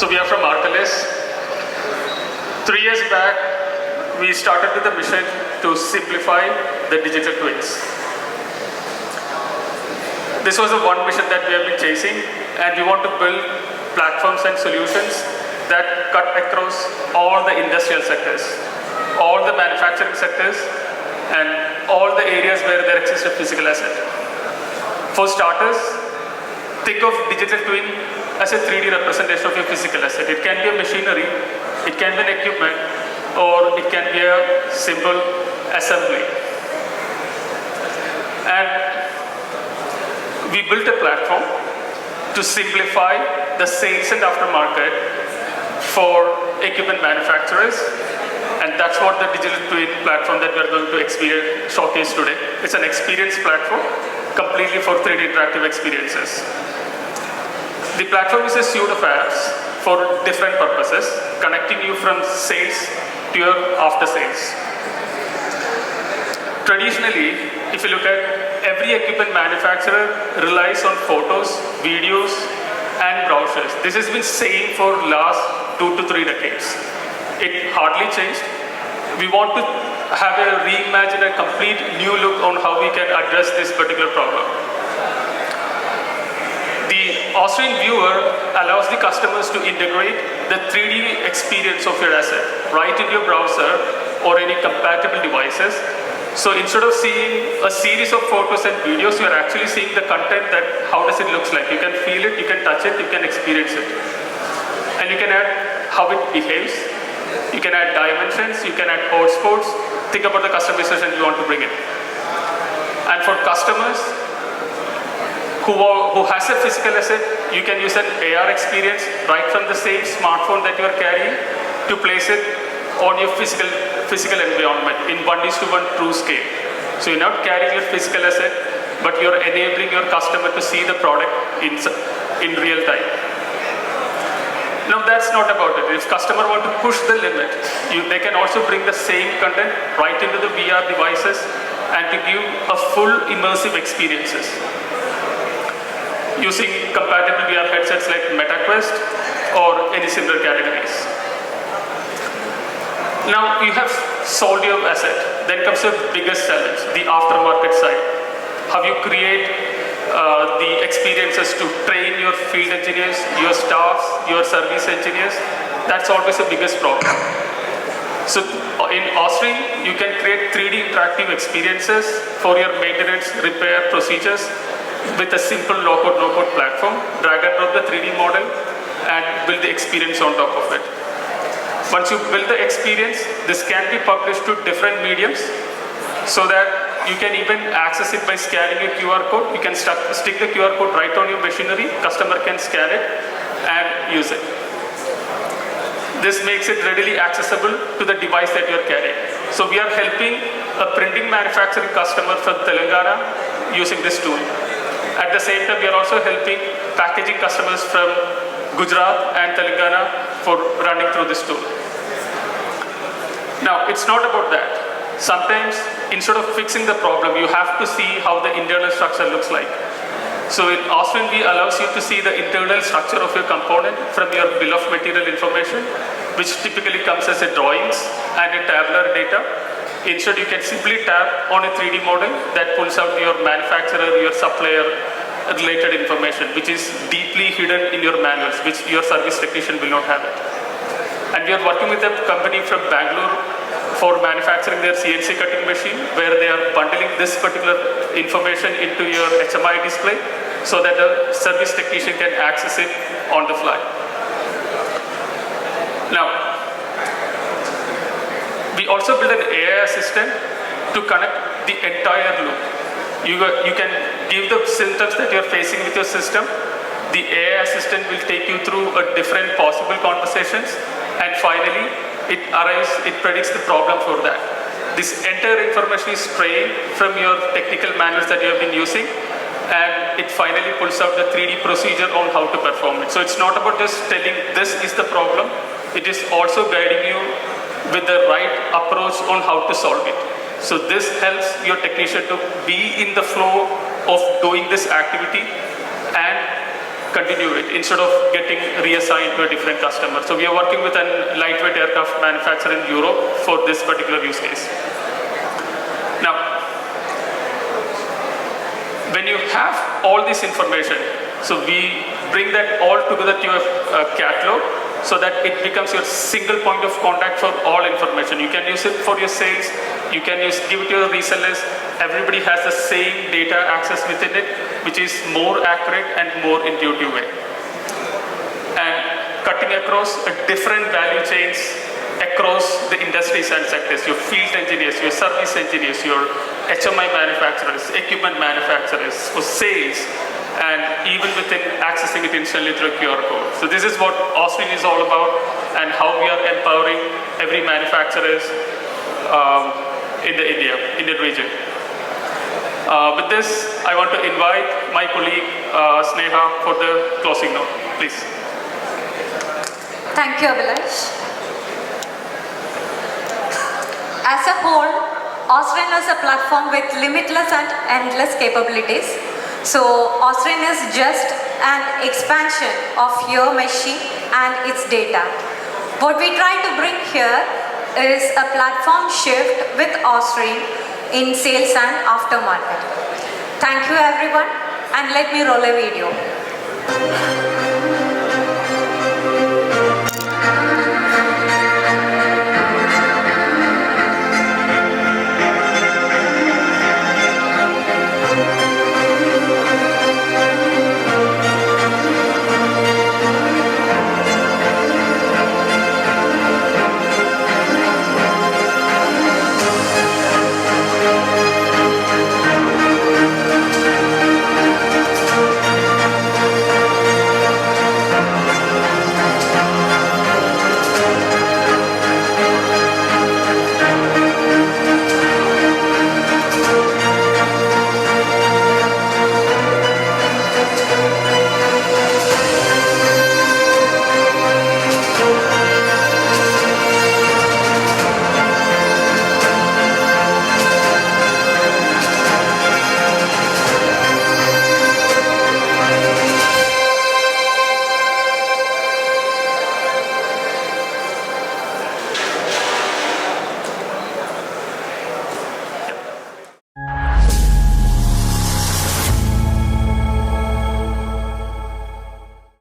So we are from Arkellis. 3 years back, we started with a mission to simplify the digital twins. This was the one mission that we have been chasing, and we want to build platforms and solutions that cut across all the industrial sectors, all the manufacturing sectors, and all the areas where there exists a physical asset. For starters, think of digital twin as a 3D representation of your physical asset. It can be a machinery, it can be an equipment, or it can be a simple assembly. And we built a platform to simplify the sales and aftermarket for equipment manufacturers, and that's what the digital twin platform that we're going to showcase today. It's an experience platform completely for 3D interactive experiences. The platform is a suite of apps for different purposes, connecting you from sales to your after sales. Traditionally, if you look at every equipment manufacturer relies on photos, videos, and brochures. This has been same for last 2 to 3 decades. It hardly changed. We want to have a reimagine a complete new look on how we can address this particular problem. The Ausrine viewer allows the customers to integrate the 3D experience of your asset right into your browser or any compatible devices. So instead of seeing a series of photos and videos, you are actually seeing the content that how does it looks like. You can feel it, you can touch it, you can experience it. And you can add how it behaves. You can add dimensions, you can add hotspots. Think about the customization you want to bring in. And for customers who has a physical asset, you can use an AR experience right from the same smartphone that you are carrying to place it on your physical environment in 1:1 true scale. So you're not carrying your physical asset, but you're enabling your customer to see the product in real time. Now that's not about it. If customer want to push the limit, they can also bring the same content right into the VR devices and to give a full immersive experiences using compatible VR headsets like MetaQuest or any similar categories. Now you have sold your asset. Then comes the biggest challenge, the aftermarket side. How you create the experiences to train your field engineers, your staffs, your service engineers. That's always the biggest problem. So in Ausrine, you can create 3D interactive experiences for your maintenance, repair procedures with a simple low-code, no-code platform. Drag and drop the 3D model and build the experience on top of it. Once you build the experience, this can be published to different mediums so that you can even access it by scanning a QR code. You can stick the QR code right on your machinery. Customer can scan it and use it. This makes it readily accessible to the device that you are carrying. So we are helping a printing manufacturing customer from Telangana using this tool. At the same time, we are also helping packaging customers from Gujarat and Telangana for running through this tool. Now, it's not about that. Sometimes, instead of fixing the problem, you have to see how the internal structure looks like. So in Ausrine, we allows you to see the internal structure of your component from your bill of material information, which typically comes as a drawings and a tabular data. Instead, you can simply tap on a 3D model that pulls out your manufacturer, your supplier related information, which is deeply hidden in your manuals, which your service technician will not have it. And we are working with a company from Bangalore for manufacturing their CNC cutting machine, where they are bundling this particular information into your HMI display so that the service technician can access it on the fly. Now, we also build an AI assistant to connect the entire loop. You can give the symptoms that you're facing with your system. The AI assistant will take you through a different possible conversations, and finally, it predicts the problem for that. This entire information is trained from your technical manuals that you have been using, and it finally pulls out the 3D procedure on how to perform it. So it's not about just telling this is the problem, it is also guiding you with the right approach on how to solve it. So this helps your technician to be in the flow of doing this activity and continue it instead of getting reassigned to a different customer. So we are working with a lightweight aircraft manufacturer in Europe for this particular use case. Now, when you have all this information, so we bring that all together to your catalog so that it becomes your single point of contact for all information. You can use it for your sales, you can give it to your resellers. Everybody has the same data access within it, which is more accurate and more intuitive way. And cutting across different value chains across the industries and sectors, your field engineers, your service engineers, your HMI manufacturers, equipment manufacturers, for sales, and even within accessing it instantly through a QR code. So this is what Ausrine is all about and how we are empowering every manufacturer in the Indian region. With this, I want to invite my colleague Sneha for the closing note, please. Thank you, Abhilash. As a whole, Ausrine is a platform with limitless and endless capabilities. So Ausrine is just an expansion of your machine and its data. What we try to bring here is a platform shift with Ausrine in sales and aftermarket. Thank you everyone, and let me roll a video.